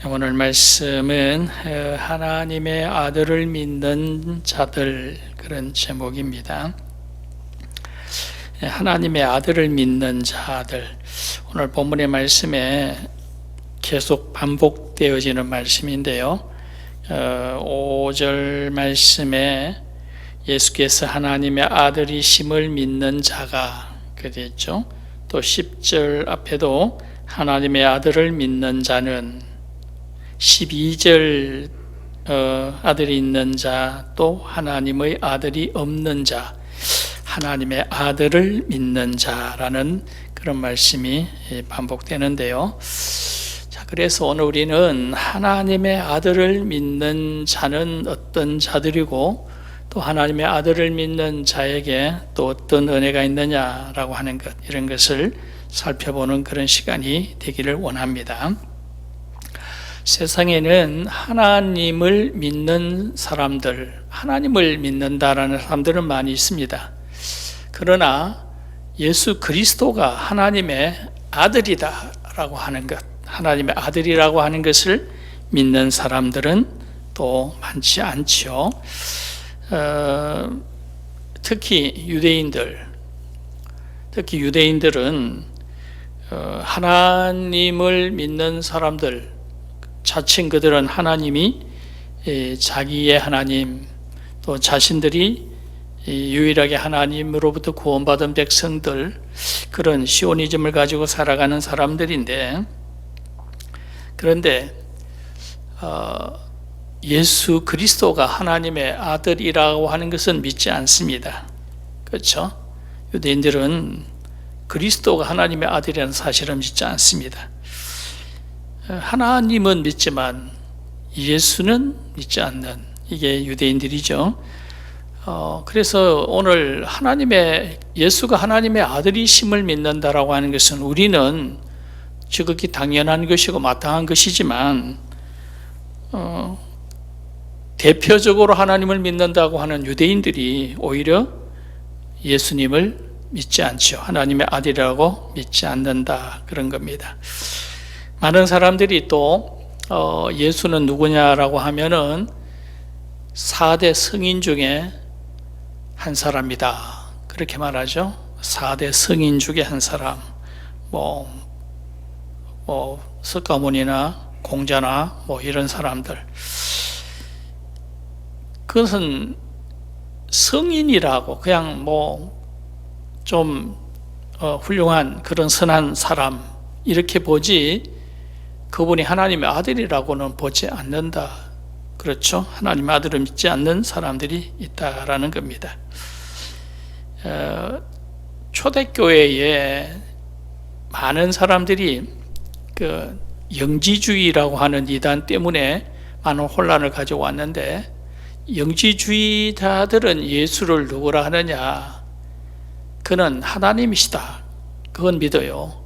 오늘 말씀은 하나님의 아들을 믿는 자들, 그런 제목입니다. 하나님의 아들을 믿는 자들, 오늘 본문의 말씀에 계속 반복되어지는 말씀인데요. 5절 말씀에 예수께서 하나님의 아들이심을 믿는 자가 그랬죠. 또 10절 앞에도 하나님의 아들을 믿는 자는, 12절 아들이 있는 자, 또 하나님의 아들이 없는 자, 하나님의 아들을 믿는 자라는 그런 말씀이 반복되는데요. 자, 그래서 오늘 우리는 하나님의 아들을 믿는 자는 어떤 자들이고, 또 하나님의 아들을 믿는 자에게 또 어떤 은혜가 있느냐라고 하는 것, 이런 것을 살펴보는 그런 시간이 되기를 원합니다. 세상에는 하나님을 믿는 사람들, 하나님을 믿는다라는 사람들은 많이 있습니다. 그러나 예수 그리스도가 하나님의 아들이다라고 하는 것, 하나님의 아들이라고 하는 것을 믿는 사람들은 또 많지 않죠. 특히 유대인들은 하나님을 믿는 사람들, 자칭 그들은 하나님이 자기의 하나님, 또 자신들이 유일하게 하나님으로부터 구원받은 백성들, 그런 시오니즘을 가지고 살아가는 사람들인데, 그런데 예수 그리스도가 하나님의 아들이라고 하는 것은 믿지 않습니다. 그렇죠? 유대인들은 그리스도가 하나님의 아들이라는 사실을 믿지 않습니다. 하나님은 믿지만 예수는 믿지 않는, 이게 유대인들이죠. 그래서 오늘 예수가 하나님의 아들이심을 믿는다라고 하는 것은 우리는 지극히 당연한 것이고 마땅한 것이지만, 대표적으로 하나님을 믿는다고 하는 유대인들이 오히려 예수님을 믿지 않죠. 하나님의 아들이라고 믿지 않는다, 그런 겁니다. 많은 사람들이 또 예수는 누구냐라고 하면은 4대 성인 중에 한 사람이다, 그렇게 말하죠. 4대 성인 중에 한 사람, 석가모니나 공자나 이런 사람들, 그것은 성인이라고 그냥 좀 훌륭한 그런 선한 사람 이렇게 보지, 그분이 하나님의 아들이라고는 보지 않는다. 그렇죠? 하나님의 아들을 믿지 않는 사람들이 있다라는 겁니다. 초대교회에 많은 사람들이 그 영지주의라고 하는 이단 때문에 많은 혼란을 가지고 왔는데, 영지주의자들은 예수를 누구라 하느냐? 그는 하나님이시다, 그건 믿어요.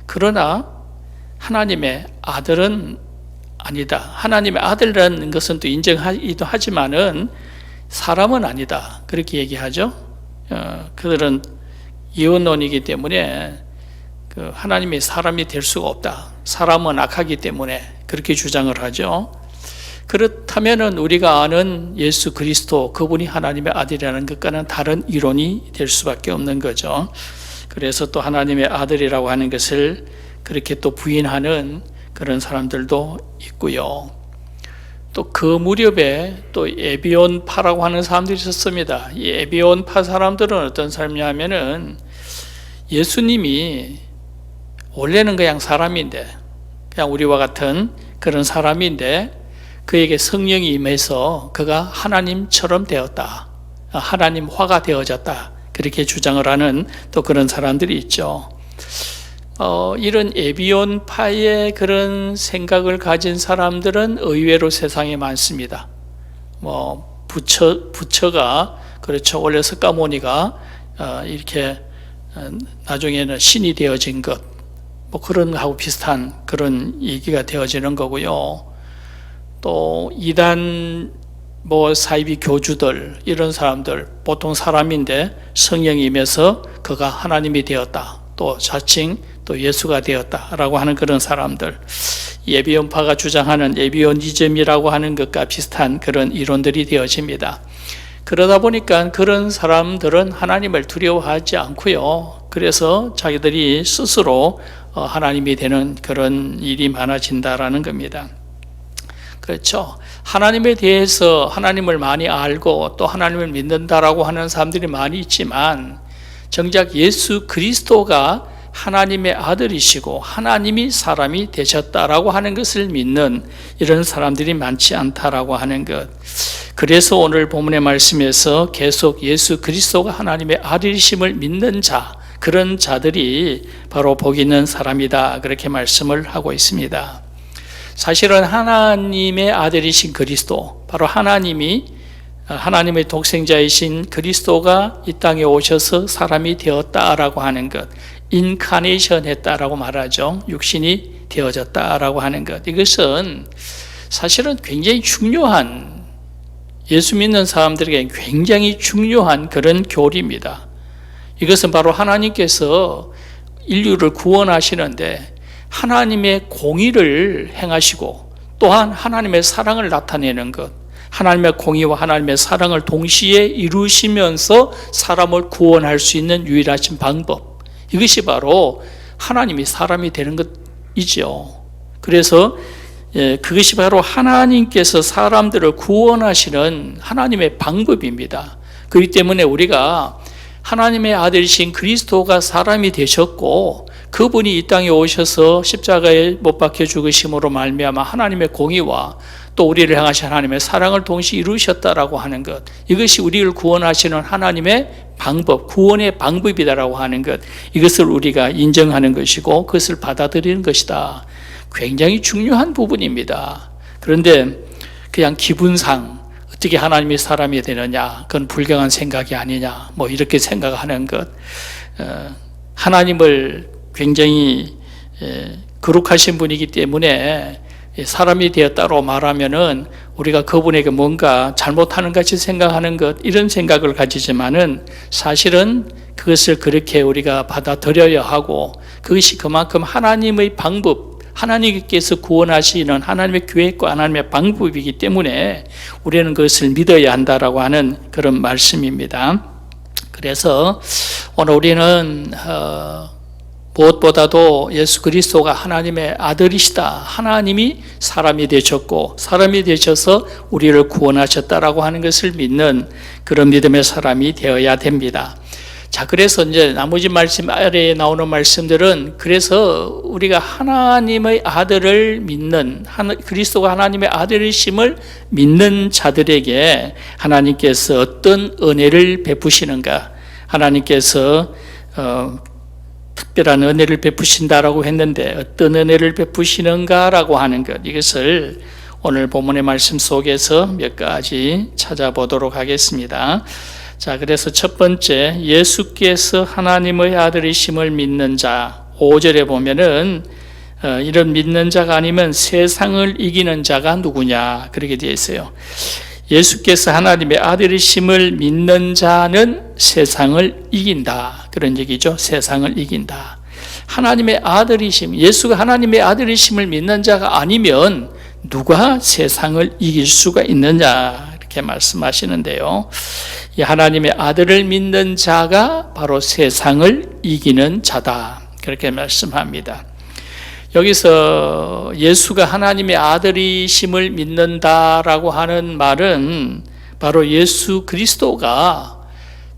그러나 하나님의 아들은 아니다. 하나님의 아들이라는 것은 또 인정하기도 하지만은 사람은 아니다, 그렇게 얘기하죠. 그들은 이원론이기 때문에 하나님이 사람이 될 수가 없다, 사람은 악하기 때문에, 그렇게 주장을 하죠. 그렇다면은 우리가 아는 예수 그리스도, 그분이 하나님의 아들이라는 것과는 다른 이론이 될 수밖에 없는 거죠. 그래서 또 하나님의 아들이라고 하는 것을 그렇게 또 부인하는 그런 사람들도 있고요. 또 그 무렵에 또 에비온파라고 하는 사람들이 있었습니다. 이 에비온파 사람들은 어떤 사람이냐면은, 예수님이 원래는 그냥 사람인데, 그냥 우리와 같은 그런 사람인데, 그에게 성령이 임해서 그가 하나님처럼 되었다, 하나님화가 되어졌다, 그렇게 주장을 하는 또 그런 사람들이 있죠. 이런 에비온파의 그런 생각을 가진 사람들은 의외로 세상에 많습니다. 부처가, 그렇죠, 원래 석가모니가 이렇게 나중에는 신이 되어진 것, 그런 거하고 비슷한 그런 얘기가 되어지는 거고요. 또 이단 사이비 교주들, 이런 사람들 보통 사람인데 성령이 임해서 그가 하나님이 되었다, 또 자칭 또 예수가 되었다라고 하는 그런 사람들, 예비론파가 주장하는 예비오니즘이라고 하는 것과 비슷한 그런 이론들이 되어집니다. 그러다 보니까 그런 사람들은 하나님을 두려워하지 않고요. 그래서 자기들이 스스로 하나님이 되는 그런 일이 많아진다라는 겁니다. 그렇죠. 하나님에 대해서 하나님을 많이 알고 또 하나님을 믿는다라고 하는 사람들이 많이 있지만 정작 예수 그리스도가 하나님의 아들이시고 하나님이 사람이 되셨다라고 하는 것을 믿는 이런 사람들이 많지 않다라고 하는 것. 그래서 오늘 본문의 말씀에서 계속 예수 그리스도가 하나님의 아들이심을 믿는 자, 그런 자들이 바로 복 있는 사람이다, 그렇게 말씀을 하고 있습니다. 사실은 하나님의 아들이신 그리스도, 바로 하나님의 독생자이신 그리스도가 이 땅에 오셔서 사람이 되었다라고 하는 것, 인카네이션 했다라고 말하죠. 육신이 되어졌다라고 하는 것. 이것은 사실은 굉장히 중요한, 예수 믿는 사람들에게 굉장히 중요한 그런 교리입니다. 이것은 바로 하나님께서 인류를 구원하시는데 하나님의 공의를 행하시고 또한 하나님의 사랑을 나타내는 것, 하나님의 공의와 하나님의 사랑을 동시에 이루시면서 사람을 구원할 수 있는 유일하신 방법, 이것이 바로 하나님이 사람이 되는 것이죠. 그래서 그것이 바로 하나님께서 사람들을 구원하시는 하나님의 방법입니다. 그렇기 때문에 우리가 하나님의 아들이신 그리스도가 사람이 되셨고 그분이 이 땅에 오셔서 십자가에 못 박혀 죽으심으로 말미암아 하나님의 공의와 또 우리를 향하신 하나님의 사랑을 동시에 이루셨다라고 하는 것, 이것이 우리를 구원하시는 하나님의 방법, 구원의 방법이다라고 하는 것, 이것을 우리가 인정하는 것이고 그것을 받아들이는 것이다. 굉장히 중요한 부분입니다. 그런데 그냥 기분상 어떻게 하나님이 사람이 되느냐, 그건 불경한 생각이 아니냐, 뭐 이렇게 생각하는 것, 하나님을 굉장히 거룩하신 분이기 때문에 사람이 되었다고 말하면은 우리가 그분에게 뭔가 잘못하는 같이 생각하는 것, 이런 생각을 가지지만은 사실은 그것을 그렇게 우리가 받아들여야 하고 그것이 그만큼 하나님의 방법, 하나님께서 구원하시는 하나님의 계획과 하나님의 방법이기 때문에 우리는 그것을 믿어야 한다라고 하는 그런 말씀입니다. 그래서 오늘 우리는 무엇보다도 예수 그리스도가 하나님의 아들이시다, 하나님이 사람이 되셨고 사람이 되셔서 우리를 구원하셨다라고 하는 것을 믿는 그런 믿음의 사람이 되어야 됩니다. 자, 그래서 이제 나머지 말씀 아래에 나오는 말씀들은, 그래서 우리가 하나님의 아들을 믿는, 그리스도가 하나님의 아들이심을 믿는 자들에게 하나님께서 어떤 은혜를 베푸시는가, 하나님께서 특별한 은혜를 베푸신다라고 했는데 어떤 은혜를 베푸시는가라고 하는 것, 이것을 오늘 본문의 말씀 속에서 몇 가지 찾아보도록 하겠습니다. 자, 그래서 첫 번째, 예수께서 하나님의 아들이심을 믿는 자, 5절에 보면은 이런 믿는 자가 아니면 세상을 이기는 자가 누구냐, 그렇게 되어 있어요. 예수께서 하나님의 아들이심을 믿는 자는 세상을 이긴다, 그런 얘기죠. 세상을 이긴다. 하나님의 아들이심, 예수가 하나님의 아들이심을 믿는 자가 아니면 누가 세상을 이길 수가 있느냐, 이렇게 말씀하시는데요. 이 하나님의 아들을 믿는 자가 바로 세상을 이기는 자다, 그렇게 말씀합니다. 여기서 예수가 하나님의 아들이심을 믿는다라고 하는 말은 바로 예수 그리스도가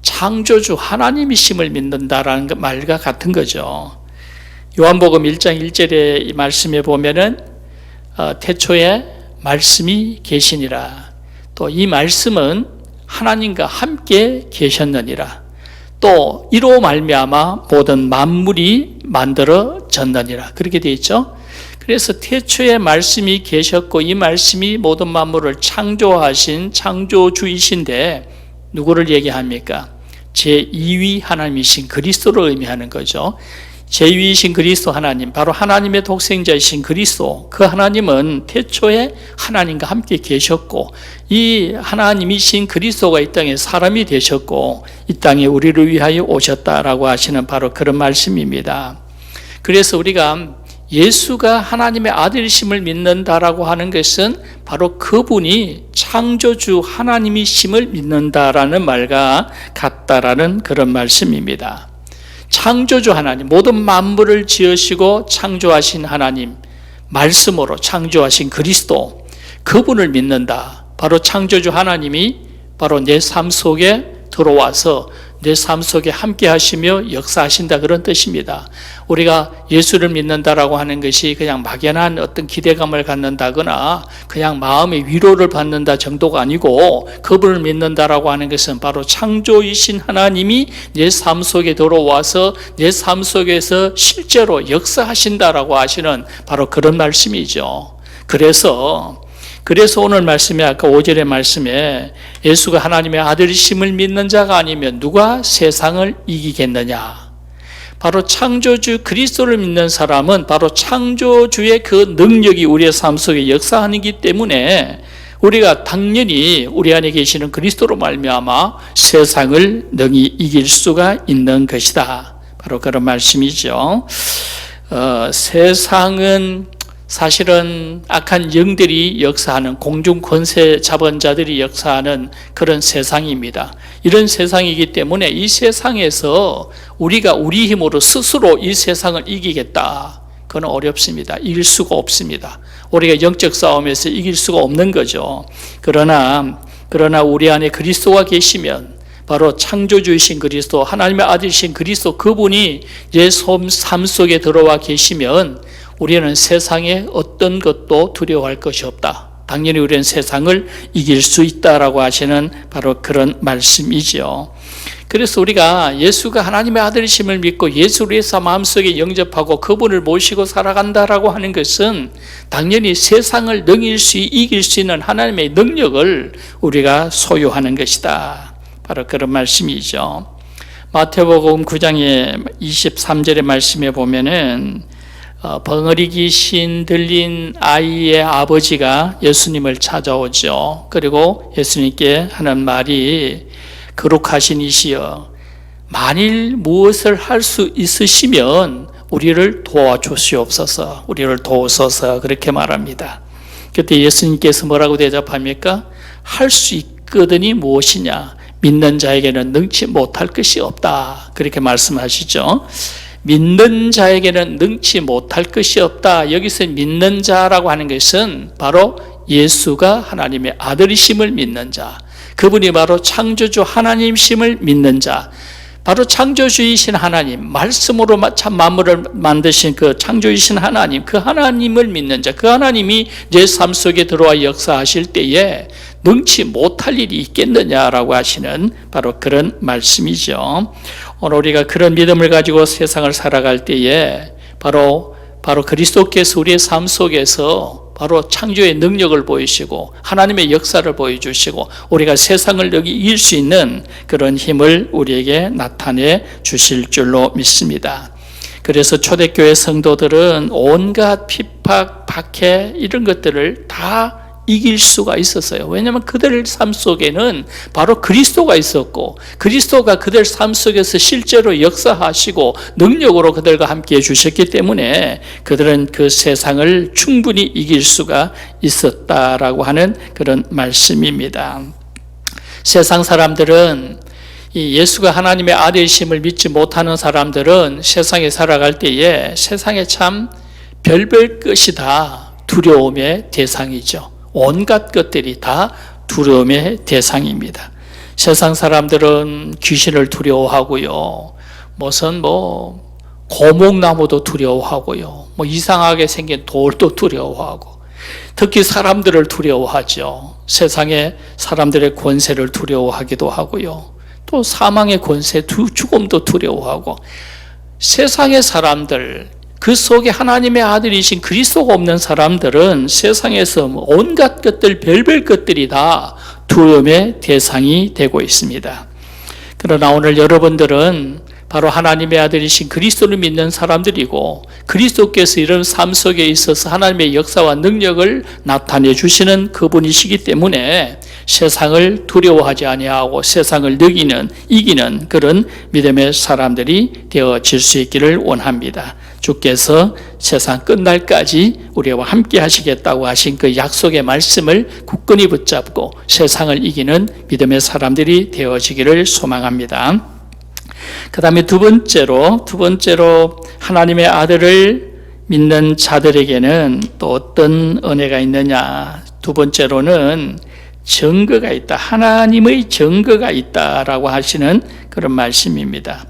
창조주 하나님이심을 믿는다라는 말과 같은 거죠. 요한복음 1장 1절의 이 말씀에 보면은 태초에 말씀이 계시니라, 또 이 말씀은 하나님과 함께 계셨느니라, 또 이로 말미암아 모든 만물이 만들어졌느니라, 그렇게 되어 있죠. 그래서 태초에 말씀이 계셨고 이 말씀이 모든 만물을 창조하신 창조주이신데 누구를 얘기합니까? 제2위 하나님이신 그리스도를 의미하는 거죠. 제2위이신 그리스도 하나님, 바로 하나님의 독생자이신 그리스도, 그 하나님은 태초에 하나님과 함께 계셨고 이 하나님이신 그리스도가 이 땅에 사람이 되셨고 이 땅에 우리를 위하여 오셨다라고 하시는 바로 그런 말씀입니다. 그래서 우리가 예수가 하나님의 아들이심을 믿는다라고 하는 것은 바로 그분이 창조주 하나님이심을 믿는다라는 말과 같다라는 그런 말씀입니다. 창조주 하나님, 모든 만물을 지으시고 창조하신 하나님, 말씀으로 창조하신 그리스도, 그분을 믿는다. 바로 창조주 하나님이 바로 내 삶 속에 들어와서 내 삶 속에 함께 하시며 역사하신다, 그런 뜻입니다. 우리가 예수를 믿는다라고 하는 것이 그냥 막연한 어떤 기대감을 갖는다거나 그냥 마음의 위로를 받는다 정도가 아니고, 그분을 믿는다라고 하는 것은 바로 창조이신 하나님이 내 삶 속에 들어와서 내 삶 속에서 실제로 역사하신다라고 하시는 바로 그런 말씀이죠. 그래서 오늘 말씀에, 아까 5절의 말씀에 예수가 하나님의 아들이심을 믿는 자가 아니면 누가 세상을 이기겠느냐. 바로 창조주 그리스도를 믿는 사람은 바로 창조주의 그 능력이 우리의 삶 속에 역사하기 때문에 우리가 당연히 우리 안에 계시는 그리스도로 말미암아 세상을 능히 이길 수가 있는 것이다. 바로 그런 말씀이죠. 세상은 사실은 악한 영들이 역사하는, 공중 권세 자본자들이 역사하는 그런 세상입니다. 이런 세상이기 때문에 이 세상에서 우리가 우리 힘으로 스스로 이 세상을 이기겠다, 그건 어렵습니다. 이길 수가 없습니다. 우리가 영적 싸움에서 이길 수가 없는 거죠. 그러나 우리 안에 그리스도가 계시면, 바로 창조주이신 그리스도, 하나님의 아들이신 그리스도, 그분이 내 삶 속에 들어와 계시면 우리는 세상에 어떤 것도 두려워할 것이 없다. 당연히 우리는 세상을 이길 수 있다라고 하시는 바로 그런 말씀이죠. 그래서 우리가 예수가 하나님의 아들이심을 믿고 예수를 위해서 마음속에 영접하고 그분을 모시고 살아간다라고 하는 것은 당연히 세상을 이길 수 있는 하나님의 능력을 우리가 소유하는 것이다. 바로 그런 말씀이죠. 마태복음 9장의 23절의 말씀에 보면은 벙어리 귀신 들린 아이의 아버지가 예수님을 찾아오죠. 그리고 예수님께 하는 말이, 거룩하신 이시여, 만일 무엇을 할 수 있으시면 우리를 도와주시옵소서, 우리를 도우소서, 그렇게 말합니다. 그때 예수님께서 뭐라고 대답합니까? 할 수 있거든이 무엇이냐? 믿는 자에게는 능치 못할 것이 없다, 그렇게 말씀하시죠. 믿는 자에게는 능치 못할 것이 없다. 여기서 믿는 자라고 하는 것은 바로 예수가 하나님의 아들이심을 믿는 자, 그분이 바로 창조주 하나님이심을 믿는 자, 바로 창조주이신 하나님, 말씀으로 참 만물을 만드신 그 창조이신 하나님, 그 하나님을 믿는 자, 그 하나님이 내 삶 속에 들어와 역사하실 때에 능치 못할 일이 있겠느냐라고 하시는 바로 그런 말씀이죠. 오늘 우리가 그런 믿음을 가지고 세상을 살아갈 때에 바로 그리스도께서 우리의 삶 속에서 바로 창조의 능력을 보이시고 하나님의 역사를 보여주시고 우리가 세상을 여기 이길 수 있는 그런 힘을 우리에게 나타내 주실 줄로 믿습니다. 그래서 초대교회 성도들은 온갖 핍박, 박해 이런 것들을 다 이길 수가 있었어요. 왜냐하면 그들 삶 속에는 바로 그리스도가 있었고, 그리스도가 그들 삶 속에서 실제로 역사하시고 능력으로 그들과 함께 해주셨기 때문에 그들은 그 세상을 충분히 이길 수가 있었다라고 하는 그런 말씀입니다. 세상 사람들은 이 예수가 하나님의 아들이심을 믿지 못하는 사람들은 세상에 살아갈 때에 세상에 참 별별 것이 다 두려움의 대상이죠. 온갖 것들이 다 두려움의 대상입니다. 세상 사람들은 귀신을 두려워하고요, 무슨 고목나무도 두려워하고요, 이상하게 생긴 돌도 두려워하고, 특히 사람들을 두려워하죠. 세상의 사람들의 권세를 두려워하기도 하고요, 또 사망의 권세, 죽음도 두려워하고, 세상의 사람들, 그 속에 하나님의 아들이신 그리스도가 없는 사람들은 세상에서 온갖 것들, 별별 것들이 다 두려움의 대상이 되고 있습니다. 그러나 오늘 여러분들은 바로 하나님의 아들이신 그리스도를 믿는 사람들이고, 그리스도께서 이런 삶 속에 있어서 하나님의 역사와 능력을 나타내 주시는 그분이시기 때문에 세상을 두려워하지 아니하고 세상을 이기는 그런 믿음의 사람들이 되어질 수 있기를 원합니다. 주께서 세상 끝날까지 우리와 함께 하시겠다고 하신 그 약속의 말씀을 굳건히 붙잡고 세상을 이기는 믿음의 사람들이 되어지기를 소망합니다. 그 다음에 두 번째로 하나님의 아들을 믿는 자들에게는 또 어떤 은혜가 있느냐. 두 번째로는 증거가 있다. 하나님의 증거가 있다라고 하시는 그런 말씀입니다.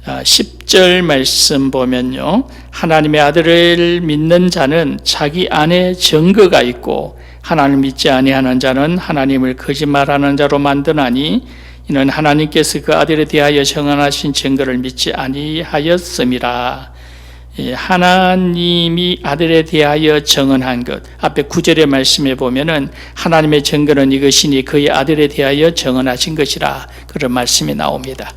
10절 말씀 보면요, 하나님의 아들을 믿는 자는 자기 안에 증거가 있고 하나님을 믿지 아니하는 자는 하나님을 거짓말하는 자로 만드나니 이는 하나님께서 그 아들에 대하여 정언하신 증거를 믿지 아니하였음이라. 하나님이 아들에 대하여 정언한 것, 앞에 9절의 말씀에 보면은 하나님의 증거는 이것이니 그의 아들에 대하여 정언하신 것이라, 그런 말씀이 나옵니다.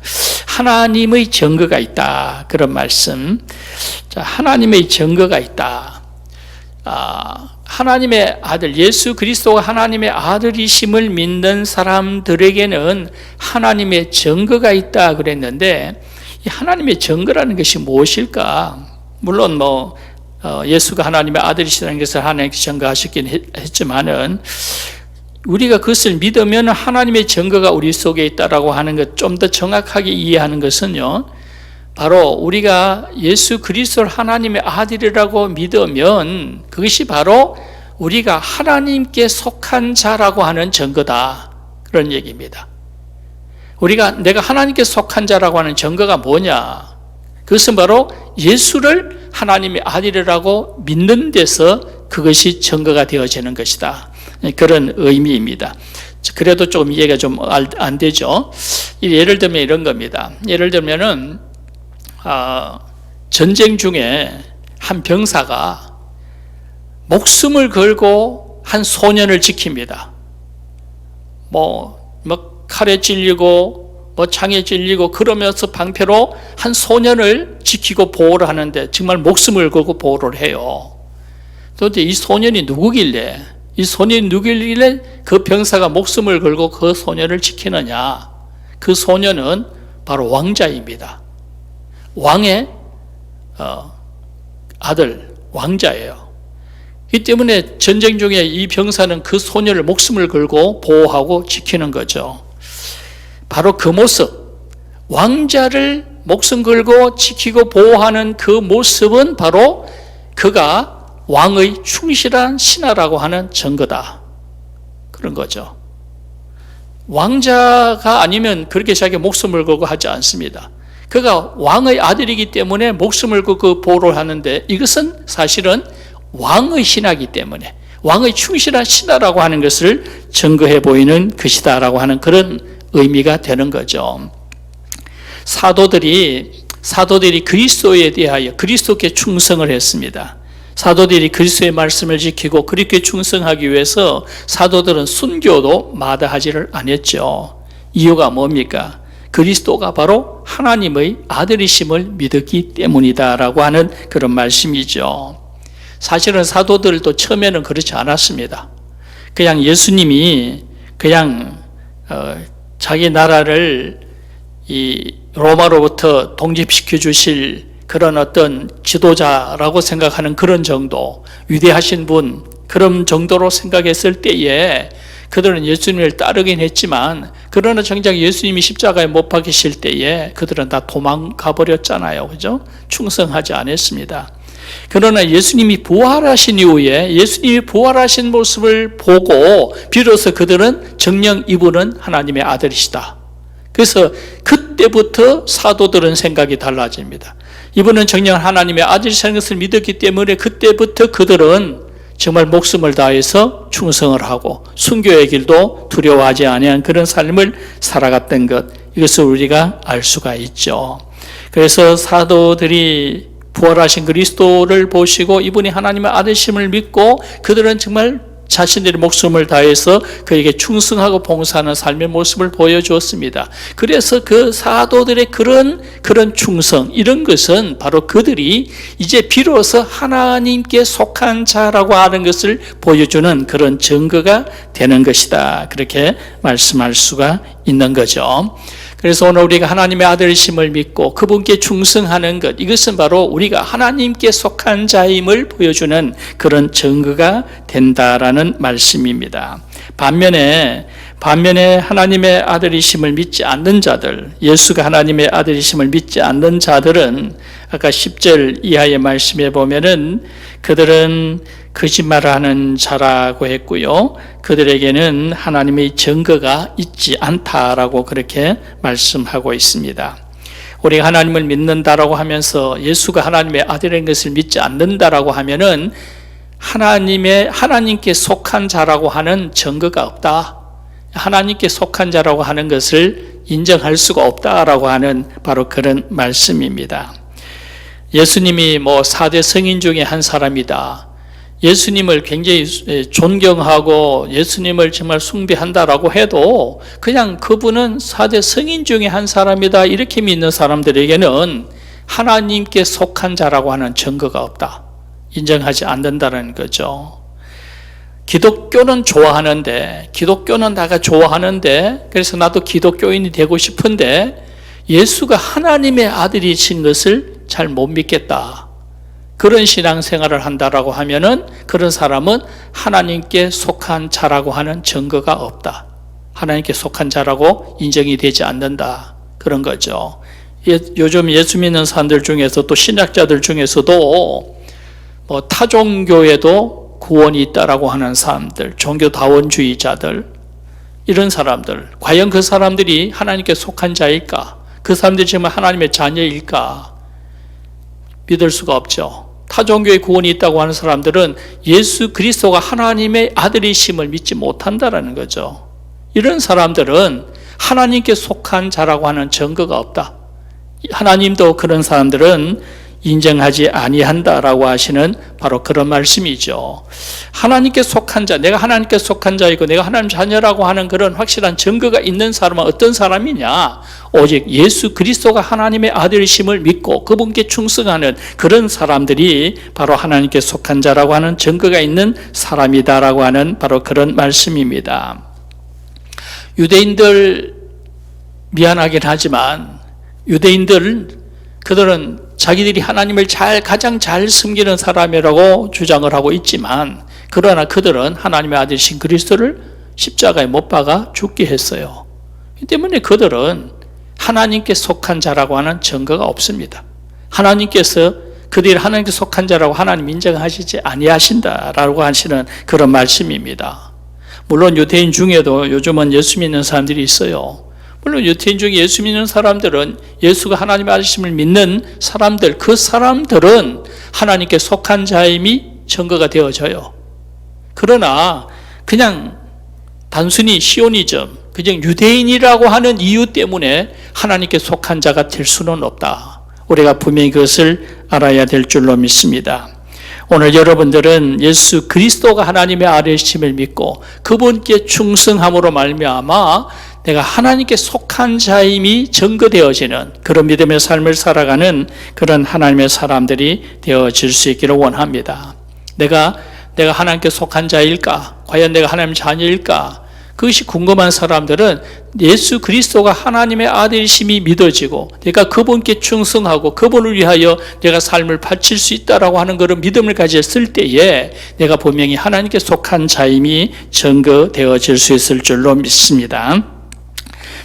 하나님의 증거가 있다, 그런 말씀. 자, 하나님의 증거가 있다. 하나님의 아들 예수 그리스도가 하나님의 아들이심을 믿는 사람들에게는 하나님의 증거가 있다 그랬는데, 이 하나님의 증거라는 것이 무엇일까? 물론 예수가 하나님의 아들이시라는 것을 하나님께서 증거하셨긴 했지만은, 우리가 그것을 믿으면 하나님의 증거가 우리 속에 있다라고 하는 것, 좀 더 정확하게 이해하는 것은요, 바로 우리가 예수 그리스도를 하나님의 아들이라고 믿으면 그것이 바로 우리가 하나님께 속한 자라고 하는 증거다, 그런 얘기입니다. 내가 하나님께 속한 자라고 하는 증거가 뭐냐? 그것은 바로 예수를 하나님의 아들이라고 믿는 데서 그것이 증거가 되어지는 것이다, 그런 의미입니다. 그래도 조금 이해가 좀 안 되죠. 예를 들면 이런 겁니다. 예를 들면은 전쟁 중에 한 병사가 목숨을 걸고 한 소년을 지킵니다. 칼에 찔리고 창에 찔리고 그러면서 방패로 한 소년을 지키고 보호를 하는데 정말 목숨을 걸고 보호를 해요. 그런데 이 소년이 누구길래 그 병사가 목숨을 걸고 그 소년을 지키느냐? 그 소년은 바로 왕자입니다. 왕의 아들, 왕자예요. 이 때문에 전쟁 중에 이 병사는 그 소년을 목숨을 걸고 보호하고 지키는 거죠. 바로 그 모습, 왕자를 목숨 걸고 지키고 보호하는 그 모습은 바로 그가 왕의 충실한 신하라고 하는 증거다, 그런 거죠. 왕자가 아니면 그렇게 자기 목숨을 걸고 하지 않습니다. 그가 왕의 아들이기 때문에 목숨을 걸고 보호를 하는데, 이것은 사실은 왕의 신하이기 때문에 왕의 충실한 신하라고 하는 것을 증거해 보이는 것이다라고 하는 그런 의미가 되는 거죠. 사도들이 그리스도에 대하여 그리스도께 충성을 했습니다. 사도들이 그리스도의 말씀을 지키고 그리스도께 충성하기 위해서 사도들은 순교도 마다하지를 않았죠. 이유가 뭡니까? 그리스도가 바로 하나님의 아들이심을 믿었기 때문이다라고 하는 그런 말씀이죠. 사실은 사도들도 처음에는 그렇지 않았습니다. 그냥 예수님이 자기 나라를 이 로마로부터 독립시켜 주실 그런 어떤 지도자라고 생각하는 그런 정도, 위대하신 분, 그런 정도로 생각했을 때에 그들은 예수님을 따르긴 했지만, 그러나 정작 예수님이 십자가에 못 박히실 때에 그들은 다 도망가 버렸잖아요. 그죠? 충성하지 않았습니다. 그러나 예수님이 부활하신 이후에 예수님이 부활하신 모습을 보고 비로소 그들은 정녕 이분은 하나님의 아들이시다. 그래서 그때부터 사도들은 생각이 달라집니다. 이분은 정녕 하나님의 아들이라는 것을 믿었기 때문에 그때부터 그들은 정말 목숨을 다해서 충성을 하고 순교의 길도 두려워하지 아니한 그런 삶을 살아갔던 것, 이것을 우리가 알 수가 있죠. 그래서 사도들이 부활하신 그리스도를 보시고 이분이 하나님의 아들심을 믿고 그들은 정말 자신들의 목숨을 다해서 그에게 충성하고 봉사하는 삶의 모습을 보여주었습니다. 그래서 그 사도들의 그런 충성, 이런 것은 바로 그들이 이제 비로소 하나님께 속한 자라고 하는 것을 보여주는 그런 증거가 되는 것이다. 그렇게 말씀할 수가 있는 거죠. 그래서 오늘 우리가 하나님의 아들이심을 믿고 그분께 충성하는 것, 이것은 바로 우리가 하나님께 속한 자임을 보여주는 그런 증거가 된다라는 말씀입니다. 반면에 하나님의 아들이심을 믿지 않는 자들, 예수가 하나님의 아들이심을 믿지 않는 자들은 아까 10절 이하의 말씀에 보면은 그들은 거짓말을 하는 자라고 했고요. 그들에게는 하나님의 증거가 있지 않다라고 그렇게 말씀하고 있습니다. 우리가 하나님을 믿는다라고 하면서 예수가 하나님의 아들인 것을 믿지 않는다라고 하면은 하나님께 속한 자라고 하는 증거가 없다. 하나님께 속한 자라고 하는 것을 인정할 수가 없다라고 하는 바로 그런 말씀입니다. 예수님이 4대 성인 중에 한 사람이다. 예수님을 굉장히 존경하고 예수님을 정말 숭배한다라고 해도 그냥 그분은 4대 성인 중에 한 사람이다, 이렇게 믿는 사람들에게는 하나님께 속한 자라고 하는 증거가 없다. 인정하지 않는다는 거죠. 기독교는 좋아하는데, 기독교는 다가 좋아하는데, 그래서 나도 기독교인이 되고 싶은데 예수가 하나님의 아들이신 것을 잘 못 믿겠다. 그런 신앙생활을 한다라고 하면은 그런 사람은 하나님께 속한 자라고 하는 증거가 없다. 하나님께 속한 자라고 인정이 되지 않는다. 그런 거죠. 요즘 예수 믿는 사람들 중에서 또 신학자들 중에서도 타종교에도 구원이 있다라고 하는 사람들, 종교다원주의자들, 이런 사람들, 과연 그 사람들이 하나님께 속한 자일까? 그 사람들이 정말 하나님의 자녀일까? 믿을 수가 없죠. 타종교의 구원이 있다고 하는 사람들은 예수 그리스도가 하나님의 아들이심을 믿지 못한다라는 거죠. 이런 사람들은 하나님께 속한 자라고 하는 증거가 없다. 하나님도 그런 사람들은 인정하지 아니한다라고 하시는 바로 그런 말씀이죠. 하나님께 속한 자, 내가 하나님께 속한 자이고 내가 하나님 자녀라고 하는 그런 확실한 증거가 있는 사람은 어떤 사람이냐? 오직 예수 그리스도가 하나님의 아들이심을 믿고 그분께 충성하는 그런 사람들이 바로 하나님께 속한 자라고 하는 증거가 있는 사람이다라고 하는 바로 그런 말씀입니다. 유대인들, 미안하긴 하지만 그들은 자기들이 하나님을 가장 잘 섬기는 사람이라고 주장을 하고 있지만, 그러나 그들은 하나님의 아들이신 그리스도를 십자가에 못 박아 죽게 했어요. 이 때문에 그들은 하나님께 속한 자라고 하는 증거가 없습니다. 하나님께서 그들이 하나님께 속한 자라고 하나님 인정하시지 아니하신다라고 하시는 그런 말씀입니다. 물론 유대인 중에도 요즘은 예수 믿는 사람들이 있어요. 물론 유대인 중에 예수 믿는 사람들은, 예수가 하나님의 아들이심을 믿는 사람들, 그 사람들은 하나님께 속한 자임이 증거가 되어져요. 그러나 그냥 단순히 시오니즘, 그냥 유대인이라고 하는 이유 때문에 하나님께 속한 자가 될 수는 없다. 우리가 분명히 그것을 알아야 될 줄로 믿습니다. 오늘 여러분들은 예수 그리스도가 하나님의 아들이심을 믿고 그분께 충성함으로 말미암아 내가 하나님께 속한 자임이 증거되어지는 그런 믿음의 삶을 살아가는 그런 하나님의 사람들이 되어질 수 있기를 원합니다. 내가 하나님께 속한 자일까? 과연 내가 하나님 자녀일까? 그것이 궁금한 사람들은 예수 그리스도가 하나님의 아들이심이 믿어지고 내가 그분께 충성하고 그분을 위하여 내가 삶을 바칠 수 있다라고 하는 그런 믿음을 가졌을 때에 내가 분명히 하나님께 속한 자임이 증거되어질 수 있을 줄로 믿습니다.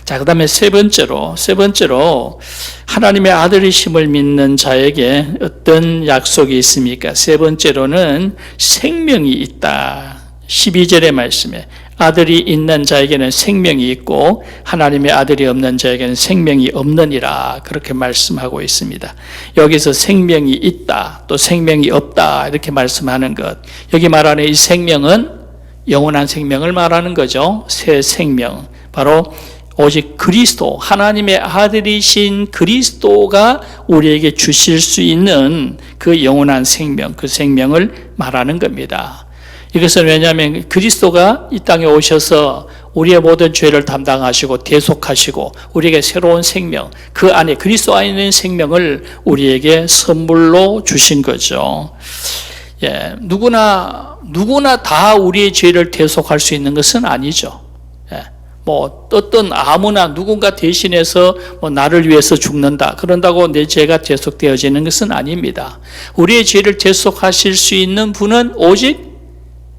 자, 그 다음에 세 번째로 하나님의 아들이심을 믿는 자에게 어떤 약속이 있습니까? 세 번째로는 생명이 있다. 12절의 말씀에 아들이 있는 자에게는 생명이 있고 하나님의 아들이 없는 자에게는 생명이 없느니라, 그렇게 말씀하고 있습니다. 여기서 생명이 있다, 또 생명이 없다, 이렇게 말씀하는 것, 여기 말하는 이 생명은 영원한 생명을 말하는 거죠. 새 생명, 바로 오직 그리스도, 하나님의 아들이신 그리스도가 우리에게 주실 수 있는 그 영원한 생명, 그 생명을 말하는 겁니다. 이것은 왜냐하면 그리스도가 이 땅에 오셔서 우리의 모든 죄를 담당하시고 대속하시고 우리에게 새로운 생명, 그 안에 그리스도 안에 있는 생명을 우리에게 선물로 주신 거죠. 예, 누구나 다 우리의 죄를 대속할 수 있는 것은 아니죠. 예, 뭐 어떤 아무나 누군가 대신해서 나를 위해서 죽는다 그런다고 내 죄가 대속되어지는 것은 아닙니다. 우리의 죄를 대속하실 수 있는 분은 오직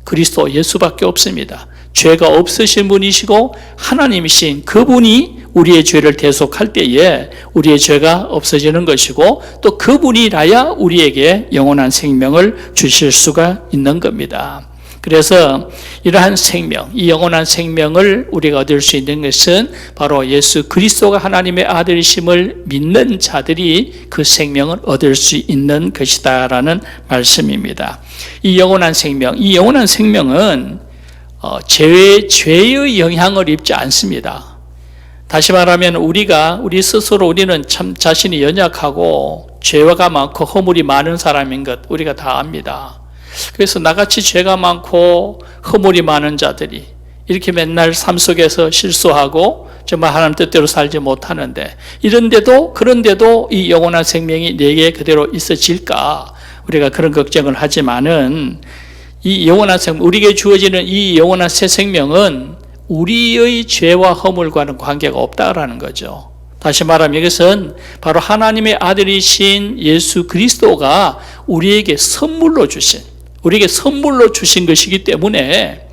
그리스도 예수밖에 없습니다. 죄가 없으신 분이시고 하나님이신 그분이 우리의 죄를 대속할 때에 우리의 죄가 없어지는 것이고 또 그분이라야 우리에게 영원한 생명을 주실 수가 있는 겁니다. 그래서 이러한 생명, 이 영원한 생명을 우리가 얻을 수 있는 것은 바로 예수 그리스도가 하나님의 아들이심을 믿는 자들이 그 생명을 얻을 수 있는 것이다라는 말씀입니다. 이 영원한 생명은 죄의 영향을 입지 않습니다. 다시 말하면 우리 스스로 우리는 참 자신이 연약하고 죄가 많고 허물이 많은 사람인 것 우리가 다 압니다. 그래서 나같이 죄가 많고 허물이 많은 자들이 이렇게 맨날 삶 속에서 실수하고 정말 하나님 뜻대로 살지 못하는데 그런데도 이 영원한 생명이 내게 그대로 있어질까 우리가 그런 걱정을 하지만은 이 영원한 생명, 우리에게 주어지는 이 영원한 새 생명은 우리의 죄와 허물과는 관계가 없다라는 거죠. 다시 말하면 이것은 바로 하나님의 아들이신 예수 그리스도가 우리에게 선물로 주신 것이기 때문에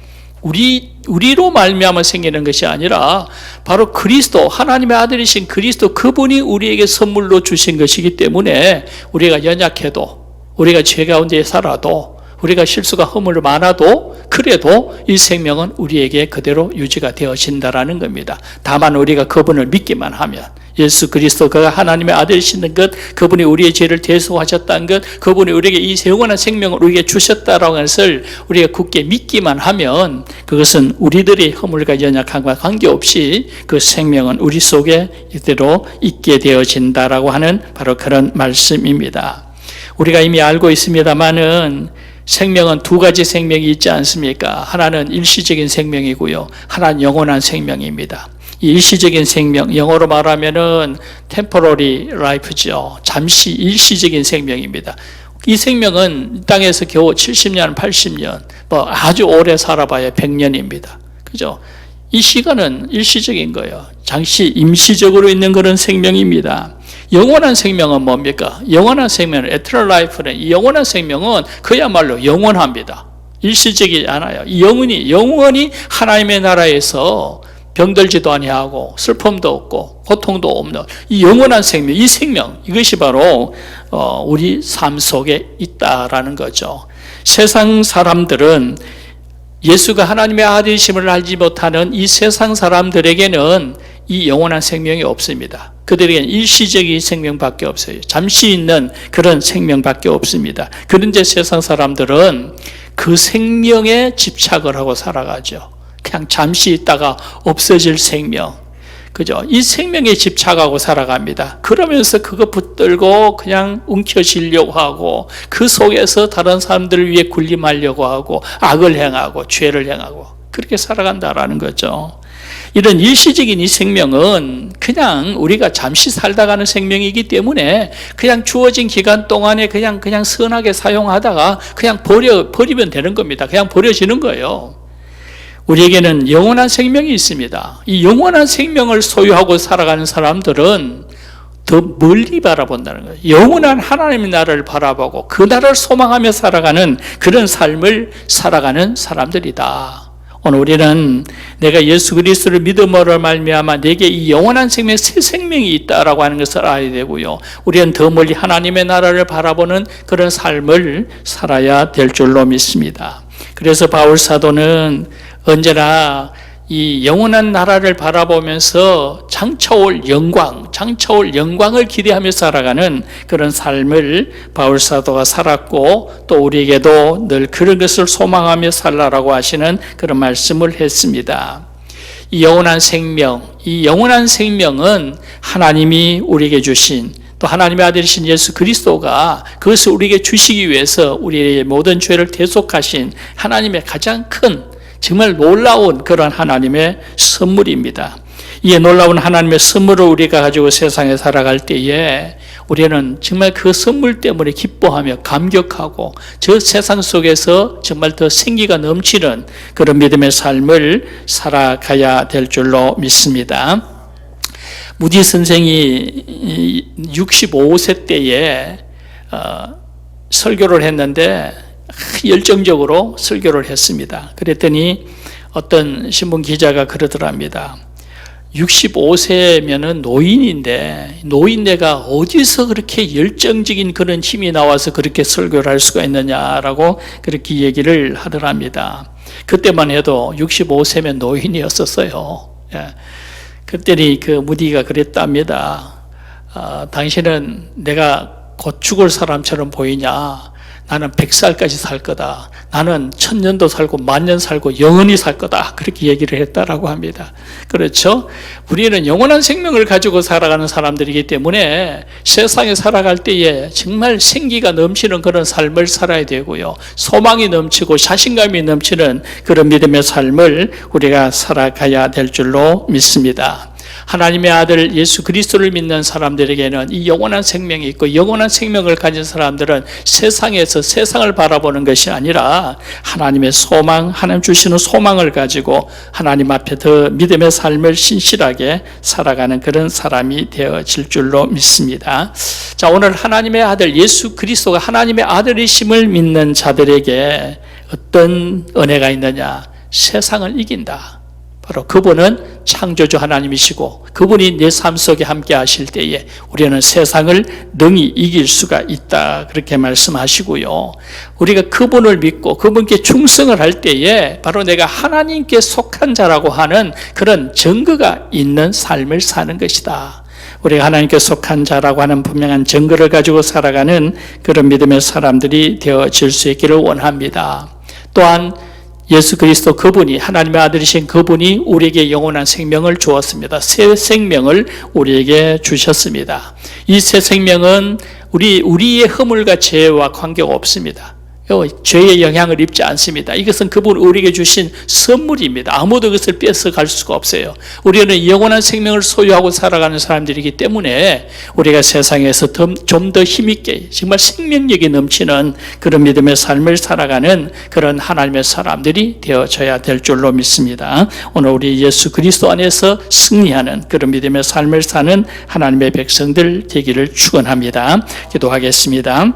우리로 말미암아 생기는 것이 아니라 바로 그리스도, 하나님의 아들이신 그리스도 그분이 우리에게 선물로 주신 것이기 때문에 우리가 연약해도 우리가 죄 가운데 살아도 우리가 실수가 허물 많아도 그래도 이 생명은 우리에게 그대로 유지가 되어진다라는 겁니다. 다만 우리가 그분을 믿기만 하면 예수 그리스도 그가 하나님의 아들이시는 것, 그분이 우리의 죄를 대속하셨다는 것, 그분이 우리에게 이 영원한 생명을 우리에게 주셨다라는 것을 우리가 굳게 믿기만 하면 그것은 우리들의 허물과 연약함과 관계없이 그 생명은 우리 속에 이대로 있게 되어진다라고 하는 바로 그런 말씀입니다. 우리가 이미 알고 있습니다만은 생명은 두 가지 생명이 있지 않습니까? 하나는 일시적인 생명이고요. 하나는 영원한 생명입니다. 이 일시적인 생명, 영어로 말하면은 temporary life죠. 잠시 일시적인 생명입니다. 이 생명은 땅에서 겨우 70년, 80년, 아주 오래 살아봐야 100년입니다. 그죠? 이 시간은 일시적인 거예요. 잠시 임시적으로 있는 그런 생명입니다. 영원한 생명은 뭡니까? 영원한 생명은 eternal life는 이 영원한 생명은 그야말로 영원합니다. 일시적이지 않아요. 영원히 하나님의 나라에서 병들지도 아니하고 슬픔도 없고 고통도 없는 이 영원한 생명, 이 생명 이것이 바로 우리 삶 속에 있다라는 거죠. 세상 사람들은 예수가 하나님의 아들이심을 알지 못하는 이 세상 사람들에게는 이 영원한 생명이 없습니다. 그들에게는 일시적인 생명밖에 없어요. 잠시 있는 그런 생명밖에 없습니다. 그런데 세상 사람들은 그 생명에 집착을 하고 살아가죠. 그냥 잠시 있다가 없어질 생명, 그죠? 이 생명에 집착하고 살아갑니다. 그러면서 그거 붙들고 그냥 움켜쥐려고 하고 그 속에서 다른 사람들을 위해 군림하려고 하고 악을 행하고 죄를 행하고 그렇게 살아간다라는 거죠. 이런 일시적인 이 생명은 그냥 우리가 잠시 살다가는 생명이기 때문에 그냥 주어진 기간 동안에 그냥 선하게 사용하다가 그냥 버리면 되는 겁니다. 그냥 버려지는 거예요. 우리에게는 영원한 생명이 있습니다. 이 영원한 생명을 소유하고 살아가는 사람들은 더 멀리 바라본다는 거예요. 영원한 하나님의 나라를 바라보고 그 나라를 소망하며 살아가는 그런 삶을 살아가는 사람들이다. 오늘 우리는 내가 예수 그리스도를 믿음으로 말미암아 내게 이 영원한 생명, 새 생명이 있다라고 하는 것을 알아야 되고요. 우리는 더 멀리 하나님의 나라를 바라보는 그런 삶을 살아야 될 줄로 믿습니다. 그래서 바울 사도는 언제나 이 영원한 나라를 바라보면서 장차올 영광을 기대하며 살아가는 그런 삶을 바울 사도가 살았고 또 우리에게도 늘 그런 것을 소망하며 살라라고 하시는 그런 말씀을 했습니다. 이 영원한 생명은 하나님이 우리에게 주신 또 하나님의 아들이신 예수 그리스도가 그것을 우리에게 주시기 위해서 우리의 모든 죄를 대속하신 하나님의 가장 큰 정말 놀라운 그런 하나님의 선물입니다. 이 놀라운 하나님의 선물을 우리가 가지고 세상에 살아갈 때에 우리는 정말 그 선물 때문에 기뻐하며 감격하고 저 세상 속에서 정말 더 생기가 넘치는 그런 믿음의 삶을 살아가야 될 줄로 믿습니다. 무디 선생이 65세 때에 설교를 했는데 열정적으로 설교를 했습니다. 그랬더니 어떤 신문 기자가 그러더랍니다. 65세면은 노인네가 어디서 그렇게 열정적인 그런 힘이 나와서 그렇게 설교를 할 수가 있느냐라고 그렇게 얘기를 하더랍니다. 그때만 해도 65세면 노인이었었어요. 예. 그때니 그 무디가 그랬답니다. 당신은 내가 곧 죽을 사람처럼 보이냐? 나는 100살까지 살 거다. 나는 1000년도 살고 10,000년 살고 영원히 살 거다. 그렇게 얘기를 했다라고 합니다. 그렇죠? 우리는 영원한 생명을 가지고 살아가는 사람들이기 때문에 세상에 살아갈 때에 정말 생기가 넘치는 그런 삶을 살아야 되고요. 소망이 넘치고 자신감이 넘치는 그런 믿음의 삶을 우리가 살아가야 될 줄로 믿습니다. 하나님의 아들 예수 그리스도를 믿는 사람들에게는 이 영원한 생명이 있고, 영원한 생명을 가진 사람들은 세상에서 세상을 바라보는 것이 아니라 하나님의 소망, 하나님 주시는 소망을 가지고 하나님 앞에 더 믿음의 삶을 신실하게 살아가는 그런 사람이 되어질 줄로 믿습니다. 자, 오늘 하나님의 아들 예수 그리스도가 하나님의 아들이심을 믿는 자들에게 어떤 은혜가 있느냐? 세상을 이긴다. 바로 그분은 창조주 하나님이시고 그분이 내 삶 속에 함께 하실 때에 우리는 세상을 능히 이길 수가 있다. 그렇게 말씀하시고요. 우리가 그분을 믿고 그분께 충성을 할 때에 바로 내가 하나님께 속한 자라고 하는 그런 증거가 있는 삶을 사는 것이다. 우리가 하나님께 속한 자라고 하는 분명한 증거를 가지고 살아가는 그런 믿음의 사람들이 되어질 수 있기를 원합니다. 또한 예수 그리스도 그분이 하나님의 아들이신 그분이 우리에게 영원한 생명을 주었습니다. 새 생명을 우리에게 주셨습니다. 이 새 생명은 우리의 허물과 죄와 관계가 없습니다. 죄의 영향을 입지 않습니다. 이것은 그분 우리에게 주신 선물입니다. 아무도 그것을 뺏어갈 수가 없어요. 우리는 영원한 생명을 소유하고 살아가는 사람들이기 때문에 우리가 세상에서 좀 더 힘있게 정말 생명력이 넘치는 그런 믿음의 삶을 살아가는 그런 하나님의 사람들이 되어져야 될 줄로 믿습니다. 오늘 우리 예수 그리스도 안에서 승리하는 그런 믿음의 삶을 사는 하나님의 백성들 되기를 축원합니다. 기도하겠습니다.